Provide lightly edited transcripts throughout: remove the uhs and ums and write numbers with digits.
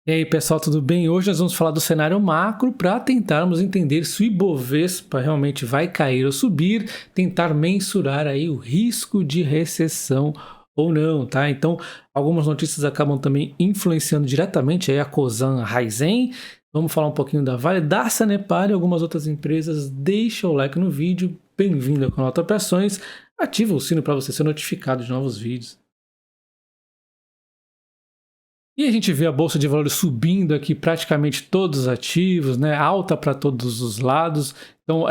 E aí, pessoal, tudo bem? Hoje nós vamos falar do cenário macro para tentarmos entender se o Ibovespa realmente vai cair ou subir, tentar mensurar aí o risco de recessão ou não, tá? Então, algumas notícias acabam também influenciando diretamente aí a Cosan, a Raizen. Vamos falar um pouquinho da Vale, da Sanepar e algumas outras empresas. Deixa o like no vídeo, bem-vindo ao canal Top Ações, ativa o sino para você ser notificado de novos vídeos. E a gente vê a Bolsa de Valores subindo aqui praticamente todos os ativos, né? Alta para todos os lados. Então,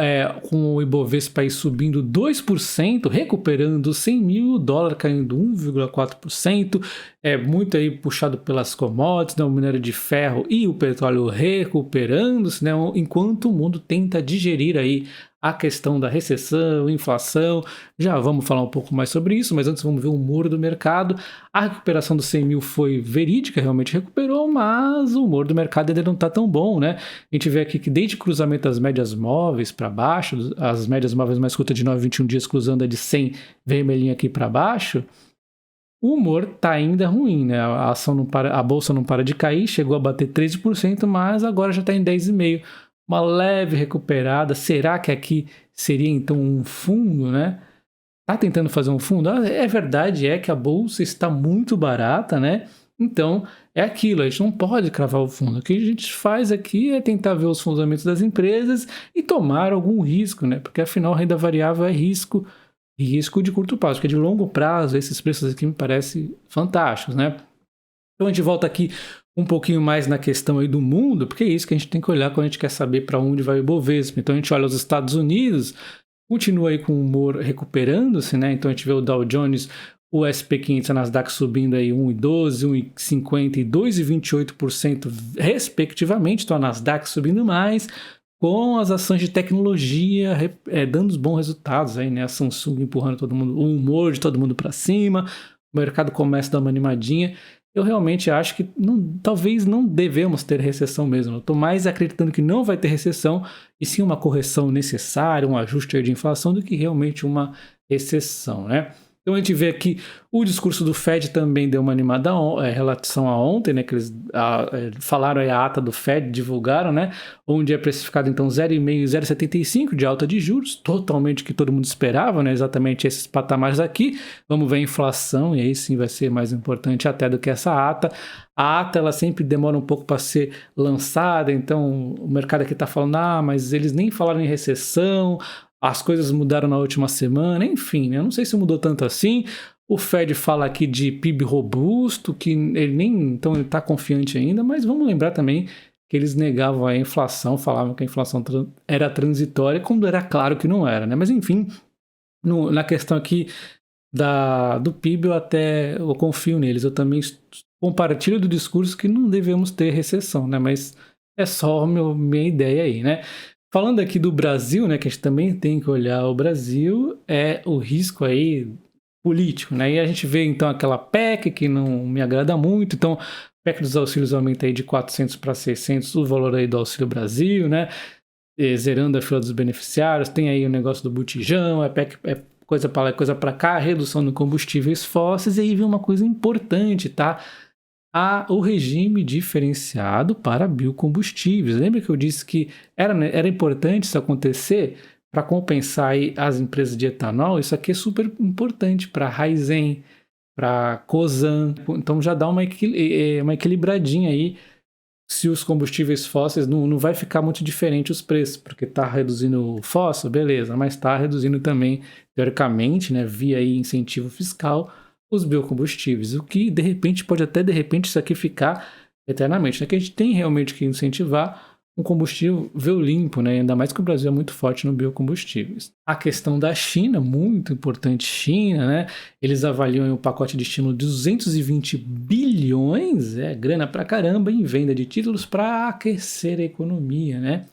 com o Ibovespa aí subindo 2%, recuperando os 100 mil, o dólar caindo 1,4%, muito aí puxado pelas commodities, né? O minério de ferro e o petróleo recuperando-se, né? Enquanto o mundo tenta digerir aí a questão da recessão, inflação. Já vamos falar um pouco mais sobre isso, mas antes vamos ver o humor do mercado. A recuperação dos 100 mil foi verídica, realmente recuperou, mas o humor do mercado ainda não está tão bom, né? A gente vê aqui que desde o cruzamento das médias móveis para baixo, as médias móveis mais curtas de 9 a 21 dias cruzando a de 100 vermelhinha aqui para baixo, o humor está ainda ruim, né? A ação não para, a bolsa não para de cair, chegou a bater 13%, mas agora já está em 10,5%. Uma leve recuperada. Será que aqui seria então um fundo, né? Tá tentando fazer um fundo? É verdade, que a bolsa está muito barata, né? Então, é aquilo, a gente não pode cravar o fundo. O que a gente faz aqui é tentar ver os fundamentos das empresas e tomar algum risco, né? Porque afinal, renda variável é risco, e risco de curto prazo, porque de longo prazo, esses preços aqui me parecem fantásticos, né? Então a gente volta aqui um pouquinho mais na questão aí do mundo, porque é isso que a gente tem que olhar quando a gente quer saber para onde vai o Ibovespa. Então a gente olha os Estados Unidos, continua aí com o humor recuperando-se, né? Então a gente vê o Dow Jones, o SP500 e a Nasdaq subindo aí 1,12%, 1,50% e 2,28% respectivamente. Então a Nasdaq subindo mais, com as ações de tecnologia dando os bons resultados aí, né? A Samsung empurrando todo mundo, o humor de todo mundo para cima, o mercado começa a dar uma animadinha. Eu realmente acho que talvez não devemos ter recessão mesmo. Eu estou mais acreditando que não vai ter recessão, e sim uma correção necessária, um ajuste de inflação, do que realmente uma recessão, né? Então a gente vê aqui o discurso do Fed também deu uma animada em relação a ontem, né? Que eles falaram aí a ata do Fed, divulgaram, né? Onde é precificado então 0,5% e 0,75% de alta de juros, totalmente o que todo mundo esperava, né? Exatamente esses patamares aqui. Vamos ver a inflação, e aí sim vai ser mais importante até do que essa ata. A ata ela sempre demora um pouco para ser lançada, então o mercado aqui está falando, mas eles nem falaram em recessão, as coisas mudaram na última semana, enfim, né? Eu não sei se mudou tanto assim. O Fed fala aqui de PIB robusto, que ele nem então ele está confiante ainda, mas vamos lembrar também que eles negavam a inflação, falavam que a inflação era transitória, quando era claro que não era, né? Mas enfim, na questão aqui do PIB eu confio neles, eu também compartilho do discurso que não devemos ter recessão, né? Mas é só minha ideia aí, né? Falando aqui do Brasil, né, que a gente também tem que olhar o Brasil, é o risco aí político, né? E a gente vê então aquela PEC que não me agrada muito, então PEC dos auxílios aumenta aí de 400 para 600 o valor aí do Auxílio Brasil, né? Zerando a fila dos beneficiários, tem aí o negócio do botijão, PEC, coisa para lá, coisa para cá, redução de combustíveis fósseis, e aí vem uma coisa importante, tá? O regime diferenciado para biocombustíveis. Lembra que eu disse que era importante isso acontecer para compensar aí as empresas de etanol? Isso aqui é super importante para a Raizen, para a Cosan. Então já dá uma equilibradinha aí. Se os combustíveis fósseis não vai ficar muito diferente os preços, porque está reduzindo o fóssil, beleza, mas está reduzindo também, teoricamente, né, via aí incentivo fiscal, os biocombustíveis, o que de repente pode até isso aqui ficar eternamente, né? Que a gente tem realmente que incentivar um combustível limpo, né? Ainda mais que o Brasil é muito forte no biocombustíveis. A questão da China, muito importante, China, né? Eles avaliam o pacote de estímulo de 220 bilhões, grana pra caramba, em venda de títulos para aquecer a economia, né?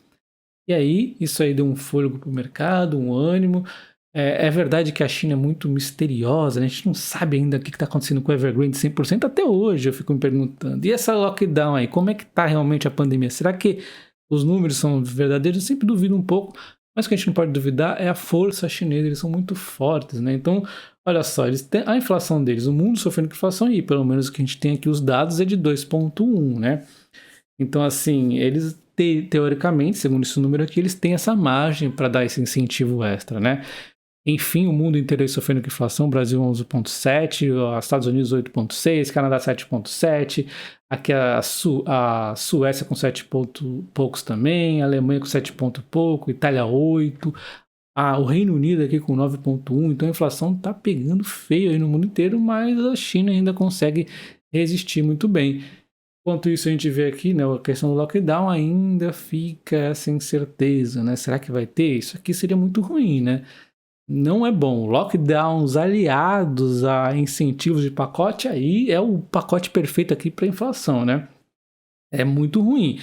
E aí, isso aí deu um fôlego para o mercado, um ânimo. É verdade que a China é muito misteriosa, né? A gente não sabe ainda o que está acontecendo com o Evergrande 100%, até hoje eu fico me perguntando. E essa lockdown aí, como é que está realmente a pandemia? Será que os números são verdadeiros? Eu sempre duvido um pouco, mas o que a gente não pode duvidar é a força chinesa, eles são muito fortes, né? Então, Olha só, eles têm a inflação deles, o mundo sofrendo com inflação e pelo menos o que a gente tem aqui os dados é de 2,1, né? Então, assim, eles teoricamente, segundo esse número aqui, eles têm essa margem para dar esse incentivo extra, né? Enfim, o mundo inteiro aí sofrendo com inflação, Brasil 11,7, os Estados Unidos 8,6, Canadá 7,7, aqui a Suécia com 7 ponto poucos também, a Alemanha com 7 ponto pouco, Itália 8, o Reino Unido aqui com 9,1, então a inflação tá pegando feio aí no mundo inteiro, mas a China ainda consegue resistir muito bem. Enquanto isso, a gente vê aqui, né, a questão do lockdown ainda fica essa incerteza, né? Será que vai ter? Isso aqui seria muito ruim, né? Não é bom. Lockdowns aliados a incentivos de pacote, aí é o pacote perfeito aqui para inflação, né? É muito ruim.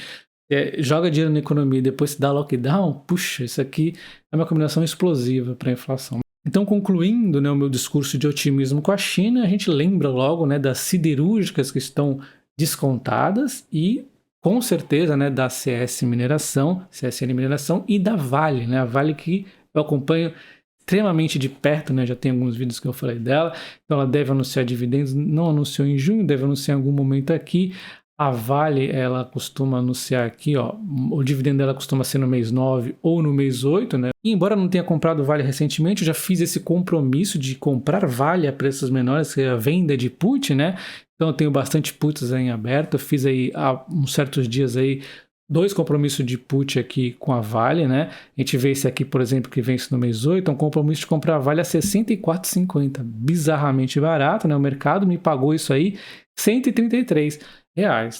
Joga dinheiro na economia e depois se dá lockdown, puxa, isso aqui é uma combinação explosiva para inflação. Então, concluindo, né, o meu discurso de otimismo com a China, a gente lembra logo, né, das siderúrgicas que estão descontadas e, com certeza, né, da CSN Mineração e da Vale, né, a Vale que eu acompanho extremamente de perto, né, já tem alguns vídeos que eu falei dela, então ela deve anunciar dividendos, não anunciou em junho, deve anunciar em algum momento aqui. A Vale, ela costuma anunciar aqui, ó, o dividendo dela costuma ser no mês 9 ou no mês 8, né? E embora eu não tenha comprado Vale recentemente, eu já fiz esse compromisso de comprar Vale a preços menores, que é a venda de put, né? Então eu tenho bastante puts aí em aberto, eu fiz aí há uns certos dias aí 2 compromissos de put aqui com a Vale, né? A gente vê esse aqui, por exemplo, que vence no mês 8, é um compromisso de comprar a Vale a R$ 64,50, bizarramente barato, né? O mercado me pagou isso aí R$ 133,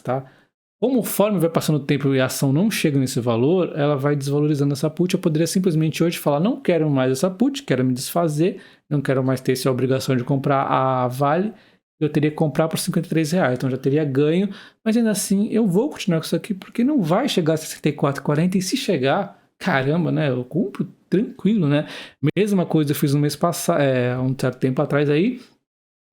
tá? Conforme vai passando o tempo e a ação não chega nesse valor, ela vai desvalorizando essa put. Eu poderia simplesmente hoje falar, não quero mais essa put, quero me desfazer, não quero mais ter essa obrigação de comprar a Vale, eu teria que comprar por R$ 53, então já teria ganho, mas ainda assim eu vou continuar com isso aqui porque não vai chegar a 64,40 e se chegar, caramba, né, eu compro tranquilo, né? Mesma coisa eu fiz no mês passado, um certo tempo atrás aí,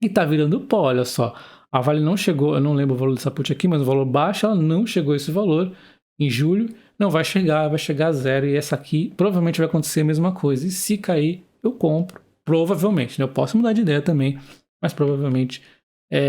e tá virando pó, olha só. A Vale não chegou, eu não lembro o valor dessa put aqui, mas o valor baixo, ela não chegou a esse valor em julho, não vai chegar a zero, e essa aqui provavelmente vai acontecer a mesma coisa, e se cair, eu compro, provavelmente, né? Eu posso mudar de ideia também, mas provavelmente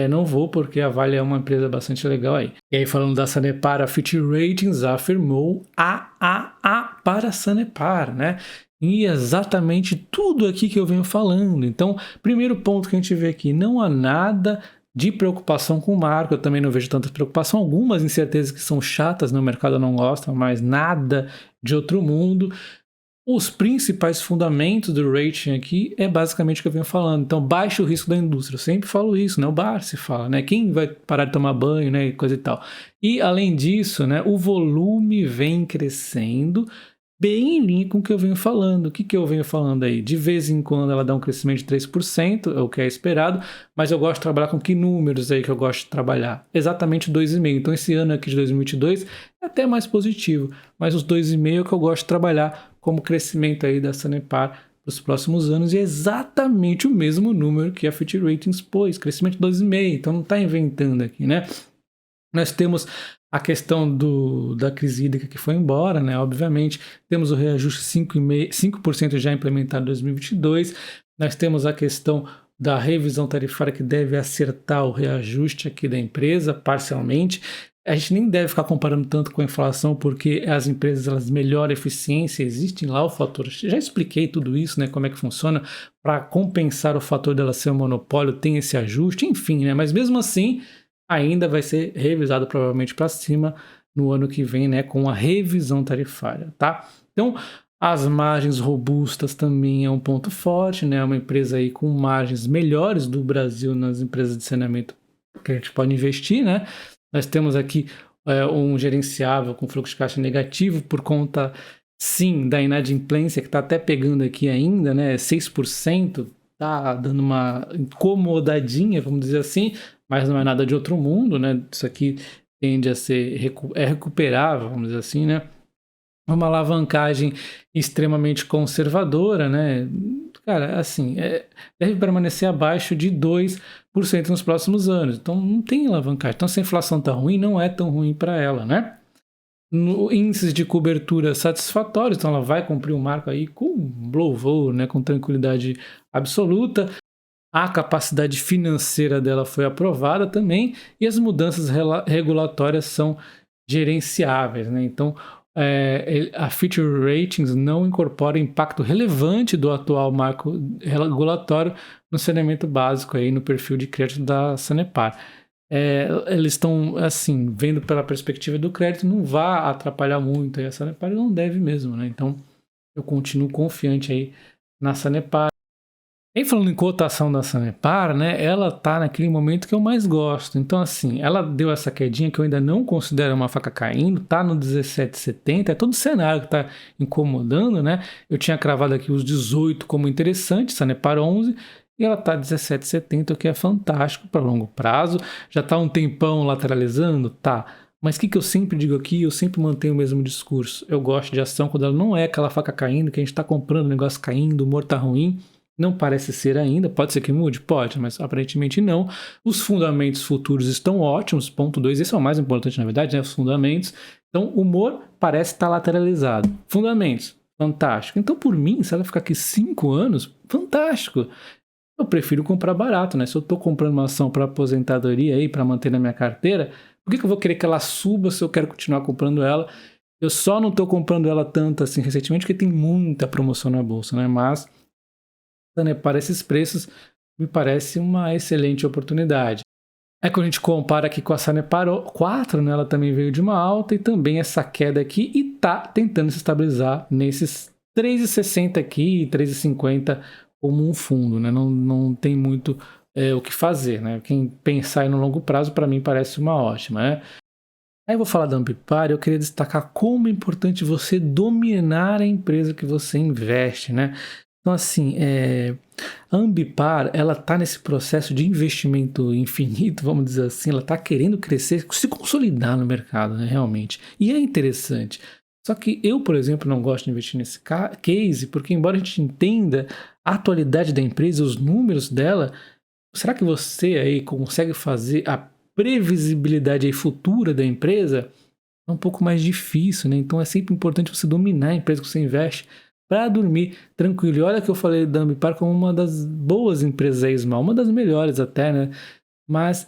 não vou, porque a Vale é uma empresa bastante legal aí. E aí, falando da Sanepar, a Fitch Ratings afirmou AAA para a Sanepar, né? E exatamente tudo aqui que eu venho falando. Então, primeiro ponto que a gente vê aqui, não há nada de preocupação com o marco, eu também não vejo tanta preocupação, algumas incertezas que são chatas, no mercado não gosta, mas nada de outro mundo. Os principais fundamentos do rating aqui é basicamente o que eu venho falando. Então, baixa o risco da indústria. Eu sempre falo isso, né? O bar se fala, né? Quem vai parar de tomar banho, né? Coisa e tal. E, além disso, né? O volume vem crescendo bem em linha com o que eu venho falando. O que eu venho falando aí? De vez em quando ela dá um crescimento de 3%, é o que é esperado, mas eu gosto de trabalhar com que números aí que eu gosto de trabalhar? Exatamente 2,5. Então, esse ano aqui de 2022 é até mais positivo, mas os 2,5 é o que eu gosto de trabalhar como crescimento aí da Sanepar para os próximos anos, e é exatamente o mesmo número que a Fitch Ratings pôs, crescimento de 2,5, então não está inventando aqui, né? Nós temos a questão da crise hídrica que foi embora, né? Obviamente, temos o reajuste 5% já implementado em 2022, nós temos a questão da revisão tarifária que deve acertar o reajuste aqui da empresa, parcialmente. A gente nem deve ficar comparando tanto com a inflação, porque as empresas elas melhoram a eficiência, existem lá o fator, já expliquei tudo isso, né, como é que funciona, para compensar o fator dela ser um monopólio, tem esse ajuste, enfim, né, mas mesmo assim, ainda vai ser revisado provavelmente para cima no ano que vem, né, com a revisão tarifária, tá? Então, as margens robustas também é um ponto forte, né, uma empresa aí com margens melhores do Brasil nas empresas de saneamento que a gente pode investir, né? Nós temos aqui um gerenciável com fluxo de caixa negativo por conta, sim, da inadimplência, que está até pegando aqui ainda, né? 6%, tá dando uma incomodadinha, vamos dizer assim, mas não é nada de outro mundo, né? Isso aqui tende a ser recuperável, vamos dizer assim, né? Uma alavancagem extremamente conservadora, né? Cara, assim, deve permanecer abaixo de 2% nos próximos anos. Então, não tem alavancagem. Então, se a inflação está ruim, não é tão ruim para ela, né? No índices de cobertura satisfatórios, então ela vai cumprir o marco aí com louvor, né? Com tranquilidade absoluta. a capacidade financeira dela foi aprovada também e as mudanças regulatórias são gerenciáveis, né? Então, a Fitch Ratings não incorpora impacto relevante do atual marco regulatório no saneamento básico aí no perfil de crédito da Sanepar. Eles estão, assim, vendo pela perspectiva do crédito, não vai atrapalhar muito aí a Sanepar, não deve mesmo, né? Então, eu continuo confiante aí na Sanepar. E falando em cotação da Sanepar, né, ela tá naquele momento que eu mais gosto. Então, assim, ela deu essa quedinha que eu ainda não considero uma faca caindo, tá no 17,70, é todo o cenário que tá incomodando, né? Eu tinha cravado aqui os 18 como interessante, Sanepar 11, e ela tá 17,70, o que é fantástico para longo prazo. Já tá um tempão lateralizando? Tá. Mas o que eu sempre digo aqui, eu sempre mantenho o mesmo discurso. Eu gosto de ação quando ela não é aquela faca caindo, que a gente tá comprando o negócio caindo, o humor tá ruim. Não parece ser ainda, pode ser que mude? Pode, mas aparentemente não. Os fundamentos futuros estão ótimos, ponto 2, esse é o mais importante na verdade, né? Os fundamentos. Então, o humor parece estar lateralizado. Fundamentos, fantástico. Então, por mim, se ela ficar aqui 5 anos, fantástico. Eu prefiro comprar barato, né? Se eu estou comprando uma ação para aposentadoria aí, para manter na minha carteira, por que eu vou querer que ela suba se eu quero continuar comprando ela? Eu só não estou comprando ela tanto assim recentemente, porque tem muita promoção na bolsa, né? Mas para esses preços, me parece uma excelente oportunidade. Quando a gente compara aqui com a Sanepar 4, né, ela também veio de uma alta e também essa queda aqui e está tentando se estabilizar nesses 3,60 aqui, 3,50 como um fundo, né? Não tem muito o que fazer, né? Quem pensar aí no longo prazo, para mim parece uma ótima, né? Aí eu vou falar da Ambipar, eu queria destacar como é importante você dominar a empresa que você investe, né? Então, assim, a Ambipar, ela está nesse processo de investimento infinito, vamos dizer assim, ela está querendo crescer, se consolidar no mercado, né, realmente. E é interessante. Só que eu, por exemplo, não gosto de investir nesse case, porque embora a gente entenda a atualidade da empresa, os números dela, será que você aí consegue fazer a previsibilidade aí futura da empresa? É um pouco mais difícil, né? Então é sempre importante você dominar a empresa que você investe para dormir tranquilo. E olha que eu falei da Ambipar como uma das boas empresas aí, Ismael, uma das melhores até, né? Mas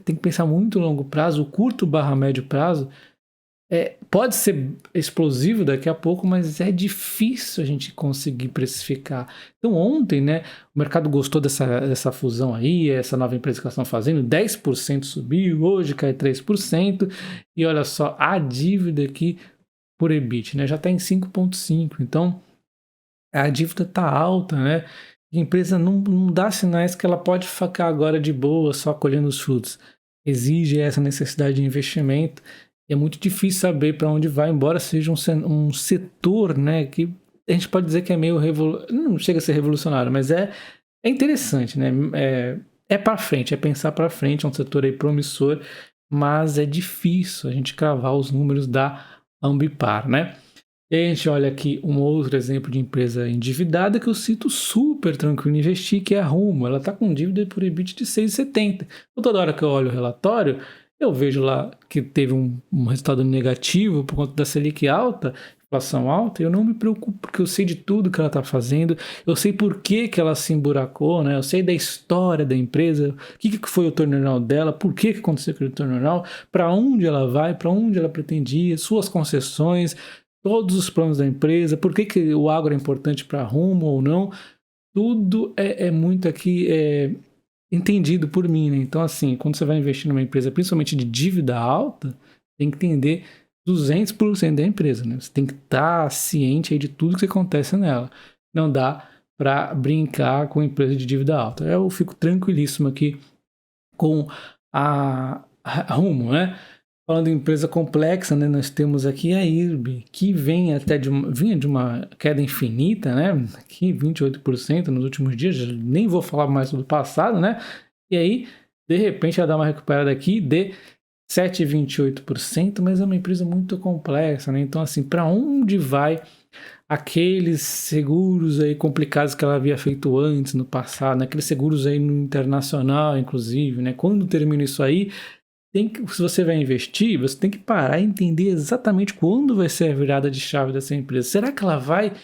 tem que pensar muito no longo prazo, o curto barra médio prazo pode ser explosivo daqui a pouco, mas é difícil a gente conseguir precificar. Então ontem, né, o mercado gostou dessa fusão aí, essa nova empresa que elas estão fazendo, 10% subiu, hoje cai 3%, e olha só, a dívida aqui por EBIT, né, já está em 5,5, então a dívida está alta, né? A empresa não dá sinais que ela pode ficar agora de boa, só colhendo os frutos. Exige essa necessidade de investimento. E é muito difícil saber para onde vai, embora seja um setor, né, que a gente pode dizer que é meio não chega a ser revolucionário, mas é interessante, né? É para frente, é pensar para frente, é um setor aí promissor, mas é difícil a gente cravar os números da Ambipar, né? E aí a gente olha aqui um outro exemplo de empresa endividada que eu cito super tranquilo em investir, que é a Rumo. Ela está com dívida por EBIT de 6,70. Então, toda hora que eu olho o relatório, eu vejo lá que teve um resultado negativo por conta da Selic alta, inflação alta, e eu não me preocupo, porque eu sei de tudo que ela está fazendo, eu sei por que ela se emburacou, né? Eu sei da história da empresa, o que foi o turnaround dela, por que aconteceu aquele turnaround, para onde ela vai, para onde ela pretendia, suas concessões, todos os planos da empresa, por que o agro é importante para Rumo ou não, tudo é muito aqui entendido por mim, né? Então, assim, quando você vai investir numa empresa, principalmente de dívida alta, tem que entender 200% da empresa, né? Você tem que estar ciente aí de tudo que acontece nela. Não dá para brincar com empresa de dívida alta. Eu fico tranquilíssimo aqui com a Rumo, né? Falando em empresa complexa, né, nós temos aqui a IRB, que vinha de uma queda infinita, né? Aqui 28% nos últimos dias, nem vou falar mais do passado, né? E aí, de repente, ela dá uma recuperada aqui de 7,28%, mas é uma empresa muito complexa, né? Então, assim, para onde vai aqueles seguros aí complicados que ela havia feito antes, no passado, né? Aqueles seguros aí no internacional, inclusive, né? Quando termina isso aí, se você vai investir, você tem que parar e entender exatamente quando vai ser a virada de chave dessa empresa. Será que ela vai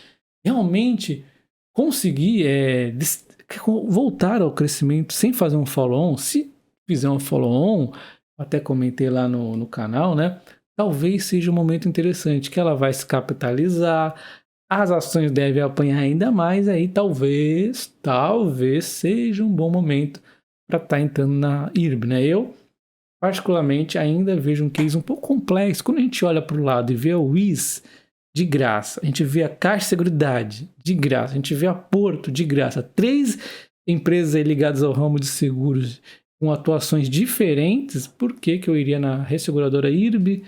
realmente conseguir voltar ao crescimento sem fazer um follow-on. Se fizer um follow-on, até comentei lá no canal, né? Talvez seja um momento interessante, que ela vai se capitalizar, as ações devem apanhar ainda mais, aí talvez seja um bom momento para estar entrando na IRB, né? Eu, particularmente, ainda vejo um case um pouco complexo. Quando a gente olha para o lado e vê a Wiz de graça, a gente vê a Caixa Seguridade de graça, a gente vê a Porto de graça, 3 empresas aí ligadas ao ramo de seguros com atuações diferentes, por que eu iria na resseguradora IRB,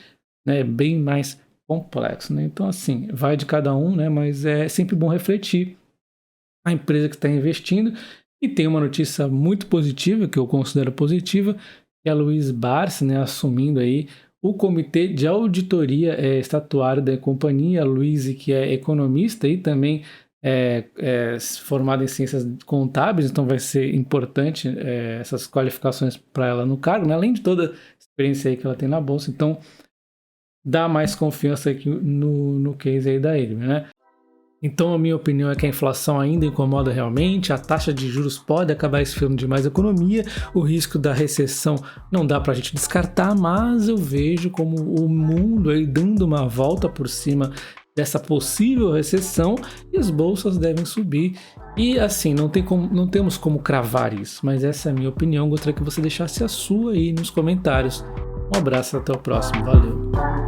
né? Bem mais complexo, né? Então, assim, vai de cada um, né? Mas é sempre bom refletir a empresa que está investindo. E tem uma notícia muito positiva, que eu considero positiva, que é a Luiz Barsi, né? Assumindo aí o comitê de auditoria estatuária da companhia. A Luiz, que é economista e também formada em ciências contábeis, então vai ser importante essas qualificações para ela no cargo, né? Além de toda a experiência aí que ela tem na bolsa. Então, dá mais confiança aqui no case aí da IRB, né? Então, a minha opinião é que a inflação ainda incomoda realmente, a taxa de juros pode acabar esfriando demais a economia, o risco da recessão não dá para a gente descartar, mas eu vejo como o mundo aí dando uma volta por cima dessa possível recessão e as bolsas devem subir. E assim, não temos como cravar isso, mas essa é a minha opinião. Gostaria que você deixasse a sua aí nos comentários. Um abraço, até o próximo, valeu!